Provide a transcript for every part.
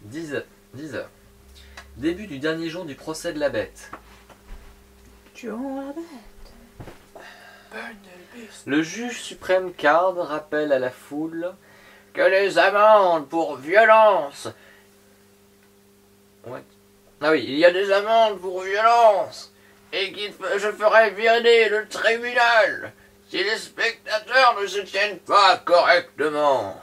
10 heures. Début du dernier jour du procès de la bête. Tuons la bête. Le juge suprême Card rappelle à la foule que les amendes pour violence... What? Ah oui, il y a des amendes pour violence et je ferai virer le tribunal si les spectateurs ne se tiennent pas correctement.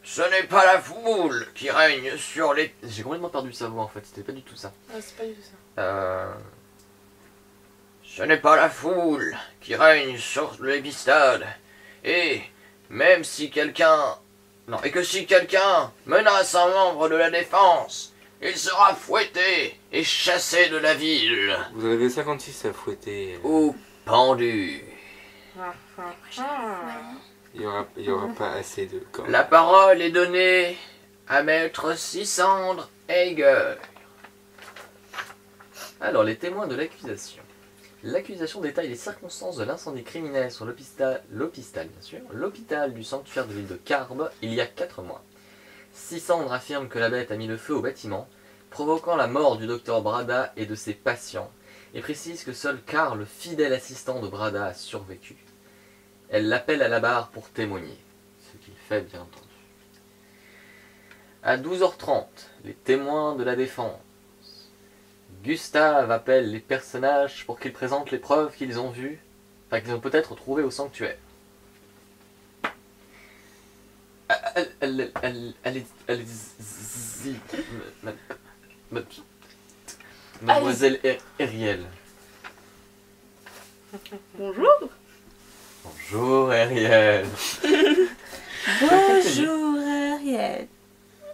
Ce n'est pas la foule qui règne sur les... J'ai complètement perdu sa voix en fait, c'était pas du tout ça. Ah, c'est pas du tout ça. Ce n'est pas la foule qui règne sur l'épistade. Et même si quelqu'un... Non, et que si quelqu'un menace un membre de la défense, il sera fouetté et chassé de la ville. Vous en avez 56 à fouetter. Ou pendu. Il y aura pas assez de corps. La parole est donnée à maître Sisandre Eiger. Alors, les témoins de l'accusation. L'accusation détaille les circonstances de l'incendie criminel sur l'hôpital du sanctuaire de l'île de Carbe il y a 4 mois. Sisandre affirme que la bête a mis le feu au bâtiment, provoquant la mort du docteur Brada et de ses patients, et précise que seul Karl, le fidèle assistant de Brada, a survécu. Elle l'appelle à la barre pour témoigner, ce qu'il fait bien entendu. À 12h30, les témoins de la défense. Gustave appelle les personnages pour qu'ils présentent les preuves qu'ils ont vues, enfin qu'ils ont peut-être trouvées au sanctuaire. Allez-y, mademoiselle Ariel. Bonjour. Bonjour Ariel. Bonjour Ariel.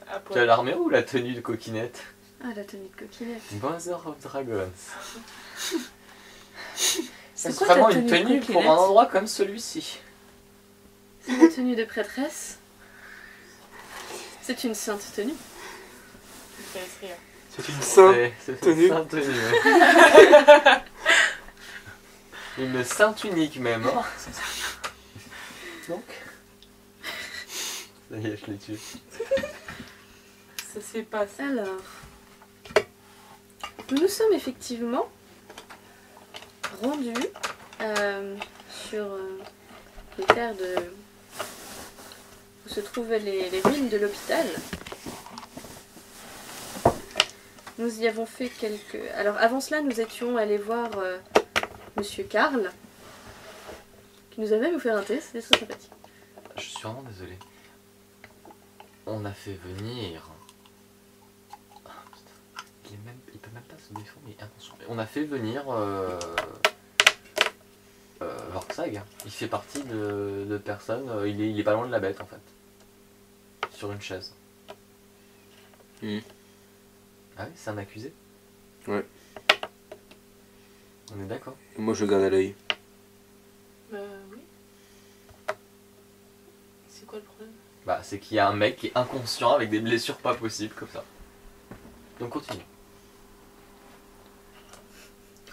Ah, Tu as l'armure ou la tenue de coquinette? Ah, la tenue de coquinette. Mother of Dragons. C'est quoi vraiment ta une tenue de tenue pour coquinette un endroit comme celui-ci. C'est la tenue de prêtresse. C'est une sainte tenue. il fait rire. C'est une sainte C'est tenue. une sainte tenue. Ouais. Une sainte unique même. Hein. Donc. Ça y est, je l'ai tué. Ça s'est passé. Alors, nous nous sommes effectivement rendus sur les terres où se trouvaient les ruines de l'hôpital. Nous y avons fait quelques... Alors avant cela, nous étions allés voir Monsieur Karl, qui nous avait offert un thé, c'était très sympathique. Je suis vraiment désolé. On a fait venir... Ah, putain. Il peut même pas se défendre, mais attention. On a fait venir... Vorksag. Il fait partie de personnes... il est pas loin de la bête en fait. Sur une chaise. Mmh. Ah oui, c'est un accusé? Ouais. On est d'accord. Et moi je garde à l'œil. Oui. C'est quoi le problème? Bah, c'est qu'il y a un mec qui est inconscient avec des blessures pas possibles comme ça. Donc continue.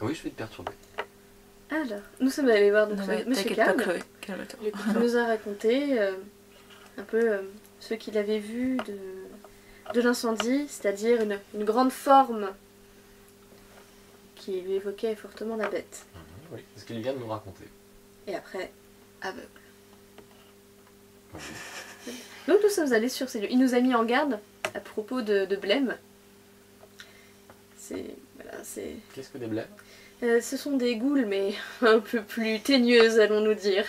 Oui, je vais te perturber. Alors, nous sommes allés voir donc, Non, mais Monsieur t'inquiète pas, Karl. Chloé. Calme-toi. Il nous a raconté un peu ce qu'il avait vu de l'incendie, c'est-à-dire une grande forme qui lui évoquait fortement la bête. Oui, c'est ce qu'il vient de nous raconter. Et après, aveugle. Donc nous sommes allés sur ces lieux. Il nous a mis en garde à propos de blême. C'est... Qu'est-ce que des blêmes? ce sont des goules, mais un peu plus teigneuses, allons-nous dire.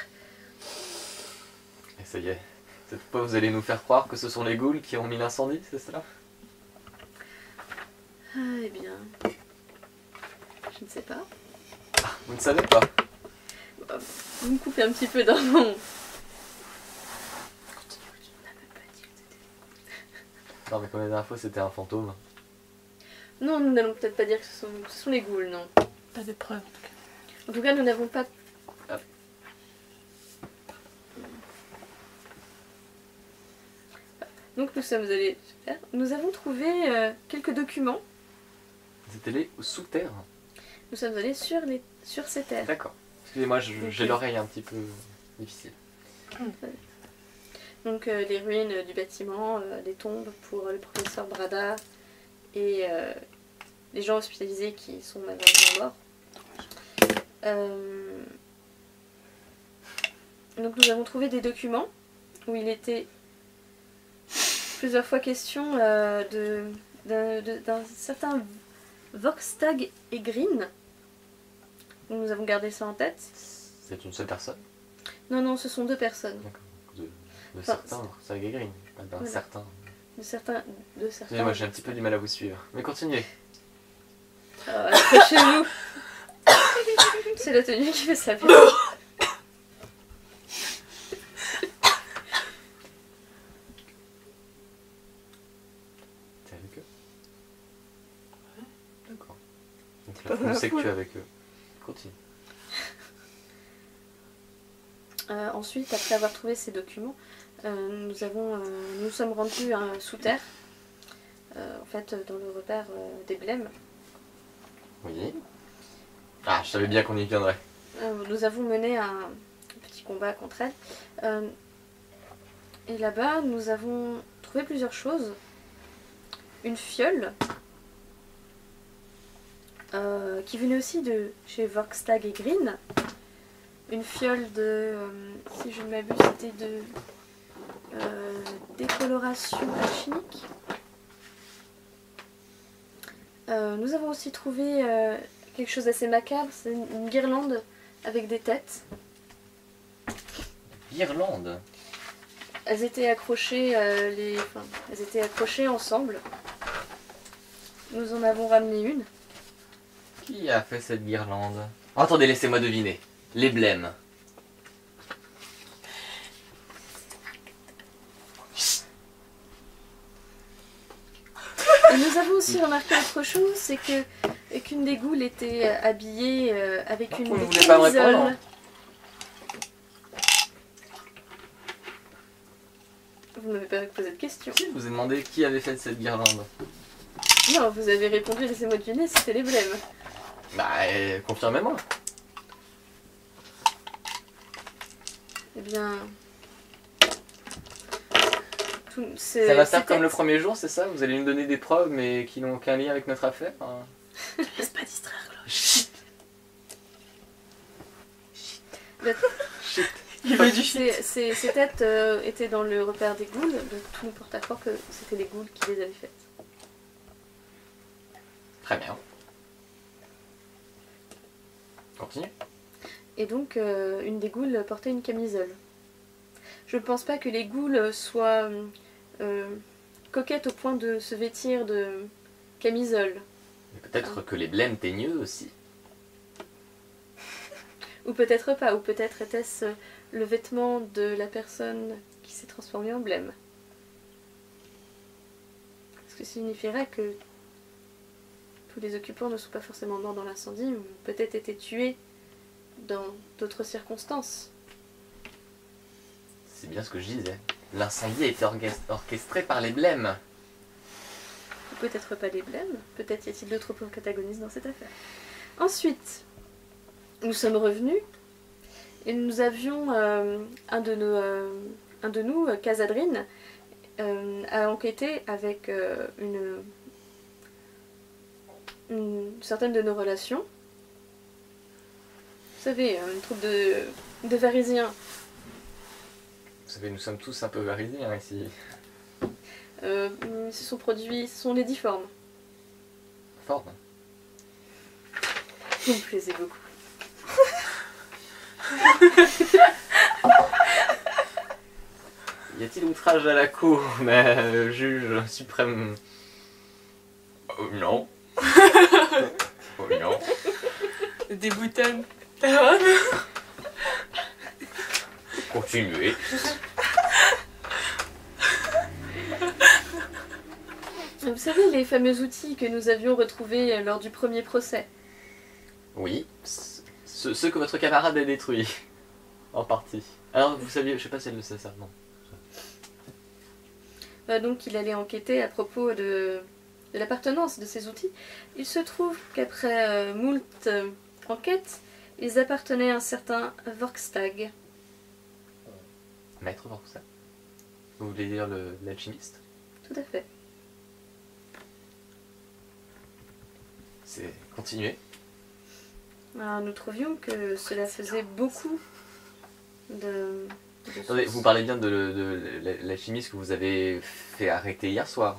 Et ça y est. Cette fois, vous allez nous faire croire que ce sont les ghouls qui ont mis l'incendie, c'est cela? Ah, eh bien... Je ne sais pas. Ah, vous ne savez pas. Vous me coupez un petit peu dans mon... Non, mais comme la dernière fois, c'était un fantôme. Non, nous n'allons peut-être pas dire que ce sont les ghouls, non. Pas de preuves. En tout cas, nous n'avons pas... Ah. Donc nous sommes allés... Super. Nous avons trouvé quelques documents. C'était les sous terre. Nous sommes allés sur ces terres. D'accord. Excusez-moi, j'ai l'oreille un petit peu difficile. Donc les ruines du bâtiment, des tombes pour le professeur Brada et les gens hospitalisés qui sont malheureusement morts. Donc nous avons trouvé des documents où il était plusieurs fois question d'un certain Vorkstag et Green. Nous avons gardé ça en tête. C'est une seule personne? Non, non, ce sont deux personnes. D'accord. De Enfin, certains, ça Green, pas d'un voilà. certain. De certains. Excusez-moi, j'ai un petit peu du mal à vous suivre. Mais continuez. Accrochez-vous. C'est la tenue qui fait ça. T'es avec eux? Ouais. D'accord. Donc Pas la dans la foule sait que foule. tu es avec eux. Continue. Ensuite, après avoir trouvé ces documents, nous sommes rendus sous terre, en fait, dans le repère des blêmes. Oui. Ah, je savais bien qu'on y viendrait. Nous avons mené un petit combat contre elles. Et là-bas, nous avons trouvé plusieurs choses. Une fiole, qui venait aussi de chez Vorkstag et Green. Une fiole de, si je ne m'abuse, c'était de décoloration alchimique. Nous avons aussi trouvé quelque chose d'assez macabre, c'est une guirlande avec des têtes. Irlande. Elles étaient accrochées, elles étaient accrochées ensemble. Nous en avons ramené une. Qui a fait cette guirlande? Attendez, laissez-moi deviner. Les blêmes. Et nous avons aussi remarqué autre chose, c'est qu'une des goules était habillée avec une Vous ne voulez pas me répondre? camisole. Vous ne m'avez pas posé de question. Si, je vous ai demandé qui avait fait cette guirlande. Non, vous avez répondu, laissez-moi deviner, c'était les blêmes. Bah, confirmez-moi. Eh bien... Ça va faire comme le premier jour, c'est ça? Vous allez nous donner des preuves, mais qui n'ont aucun lien avec notre affaire hein? Laisse pas distraire, là. Chut. Le- Chut. Il veut du shit. Ces têtes étaient dans le repère des ghouls, donc tout nous porte à croire que c'était les ghouls qui les avaient faites. Très bien. Continue. Et donc, une des ghouls portait une camisole. Je ne pense pas que les ghouls soient coquettes au point de se vêtir de camisole. Mais peut-être que les blêmes teigneux aussi. Ou peut-être pas, ou peut-être était-ce le vêtement de la personne qui s'est transformée en blême. Ce qui signifierait que tous les occupants ne sont pas forcément morts dans l'incendie, mais ont peut-être été tués dans d'autres circonstances. C'est bien ce que je disais. L'incendie a été orchestré par les blêmes. Ou peut-être pas les blêmes, peut-être y a-t-il d'autres protagonistes dans cette affaire. Ensuite, nous sommes revenus et nous avions un de nous, Casadrine, a enquêté avec certaine de nos relations. Vous savez, une troupe de Varisiens. Vous savez, nous sommes tous un peu varisiens ici. Ce sont les difformes. Forme. Vous me plaisez beaucoup. Y a-t-il outrage à la cour, mais juge suprême? Non. Oh non. Des boutons. Ta robe. Continuez. Vous savez, les fameux outils que nous avions retrouvés lors du premier procès. Oui. Ceux que votre camarade a détruits. En partie. Alors, vous saviez, je sais pas si elle le sait ça, non. Donc il allait enquêter à propos de l'appartenance de ces outils. Il se trouve qu'après moult enquêtes, ils appartenaient à un certain Vorkstag. Maître Vorkstag. Vous voulez dire l'alchimiste? Tout à fait. C'est continuer. Alors, nous trouvions que cela faisait beaucoup de Attendez, vous parlez bien de l'alchimiste que vous avez fait arrêter hier soir.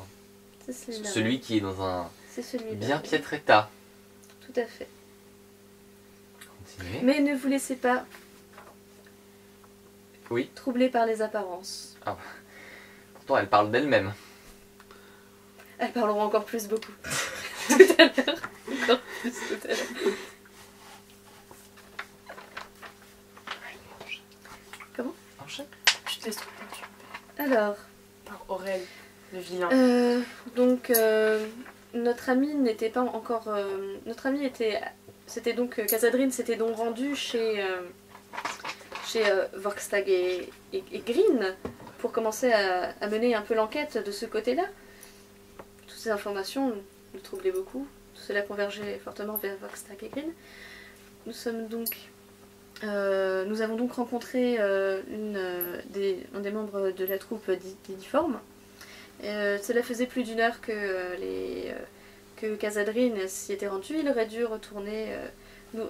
C'est celui-là. Celui qui est dans un C'est celui-là. bien oui. piètre état. Tout à fait. Continuez. Mais ne vous laissez pas Oui. troubler par les apparences. Pourtant, elle parle d'elle-même. Elles parleront encore plus beaucoup. Tout à l'heure. Encore plus tout à l'heure. Enchaîne. Je te laisse trouver. Alors, Par Aurel, le vilain. donc notre ami n'était pas encore. Notre ami était. C'était donc. Casadrine s'était donc rendu chez Vorkstag et Green pour commencer à mener un peu l'enquête de ce côté-là. Toutes ces informations nous troublaient beaucoup. Tout cela convergeait fortement vers Vorkstag et Green. Nous avons donc rencontré un des membres de la troupe des difformes. Cela faisait plus d'une heure que Casadrine s'y était rendu. Il aurait dû retourner nous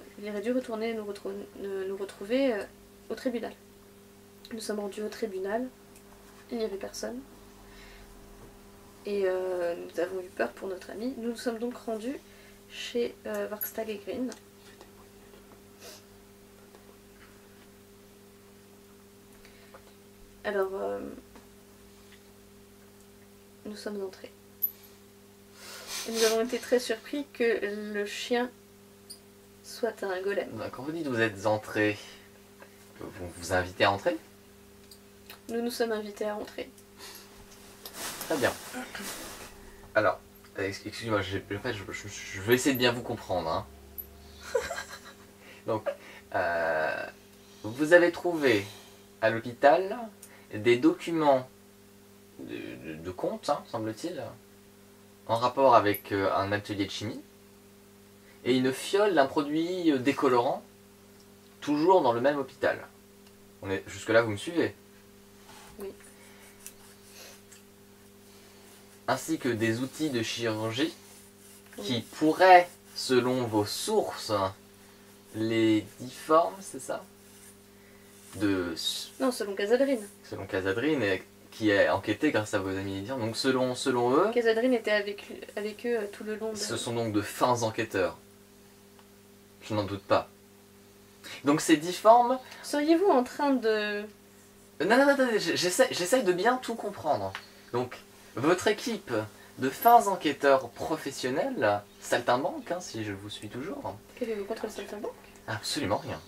retrouver au tribunal. Nous sommes rendus au tribunal. Il n'y avait personne. Et nous avons eu peur pour notre ami. Nous nous sommes donc rendus chez Vorkstag et Green. Alors, nous sommes entrés. Et nous avons été très surpris que le chien soit un golem. Quand vous dites que vous êtes entré, vous vous invitez à entrer? Nous nous sommes invités à entrer. Très bien. Alors, excusez-moi, en fait, je vais essayer de bien vous comprendre. Hein. Donc, vous avez trouvé à l'hôpital des documents de compte, hein, semble-t-il, en rapport avec un atelier de chimie, et une fiole d'un produit décolorant, toujours dans le même hôpital. Jusque-là, vous me suivez? Oui. Ainsi que des outils de chirurgie Oui. qui pourraient, selon vos sources, les difformes, c'est ça? Non, selon Casadrine. Selon Casadrine, qui est enquêté grâce à vos amis lydiens. Donc selon eux, Casadrine était avec eux tout le long de... ce sont donc de fins enquêteurs. Je n'en doute pas. Donc ces difformes... Seriez-vous en train de... Non, attendez, j'essaye de bien tout comprendre. Donc, votre équipe de fins enquêteurs professionnels, saltimbanque, hein, si je vous suis toujours. Qu'avez-vous contre le saltimbanque? Absolument rien.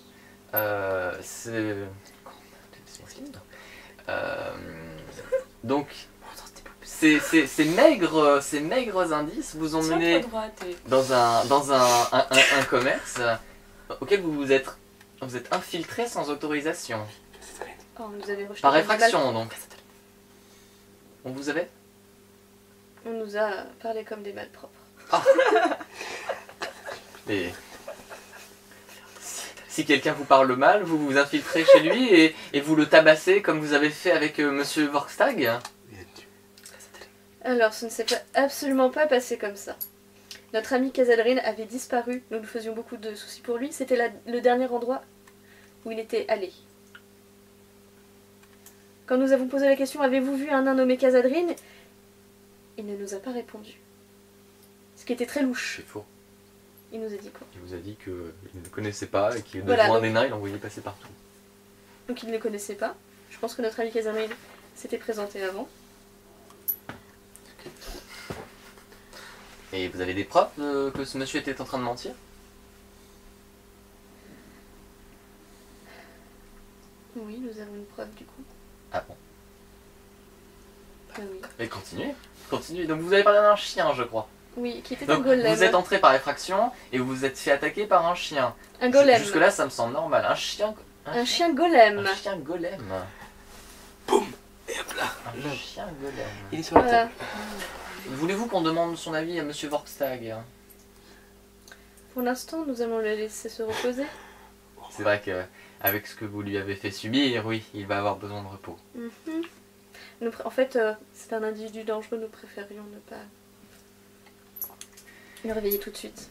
Donc, ces maigres indices vous ont mené dans un commerce auquel vous êtes infiltré sans autorisation. Oh, on nous avait rejeté Par comme des effraction, donc. On vous avait? On nous a parlé comme des malpropres. Et si quelqu'un vous parle mal, vous vous infiltrez chez lui et vous le tabassez comme vous avez fait avec Monsieur Vorkstag. Alors, ce ne s'est absolument pas passé comme ça. Notre ami Casadrine avait disparu. Nous nous faisions beaucoup de soucis pour lui. C'était le dernier endroit où il était allé. Quand nous avons posé la question, avez-vous vu un nain nommé Casadrine? Il ne nous a pas répondu. Ce qui était très louche. C'est faux. Il nous a dit quoi? Il vous a dit qu'il ne le connaissait pas et qu'il Voilà, devant un donc- des nains, il l'envoyait passer partout. Donc il ne le connaissait pas. Je pense que notre ami Casadrine s'était présenté avant. Et vous avez des preuves que ce monsieur était en train de mentir? Oui, nous avons une preuve du coup. Ah bon. Ah oui. Mais continuez. Donc vous avez parlé d'un chien, je crois. Oui, qui était un Donc golem. vous êtes entré par effraction et vous vous êtes fait attaquer par un chien. Un golem. Jusque là, ça me semble normal. Un chien golem. Un chien golem. Boum. Et hop là. Un chien golem. Il est sur la Voilà. table. Voulez-vous qu'on demande son avis à Monsieur Vorkstag? Pour l'instant, nous allons le laisser se reposer. C'est vrai que avec ce que vous lui avez fait subir, oui, il va avoir besoin de repos. Mhm. En fait, c'est un individu dangereux, nous préférions ne pas le réveiller tout de suite.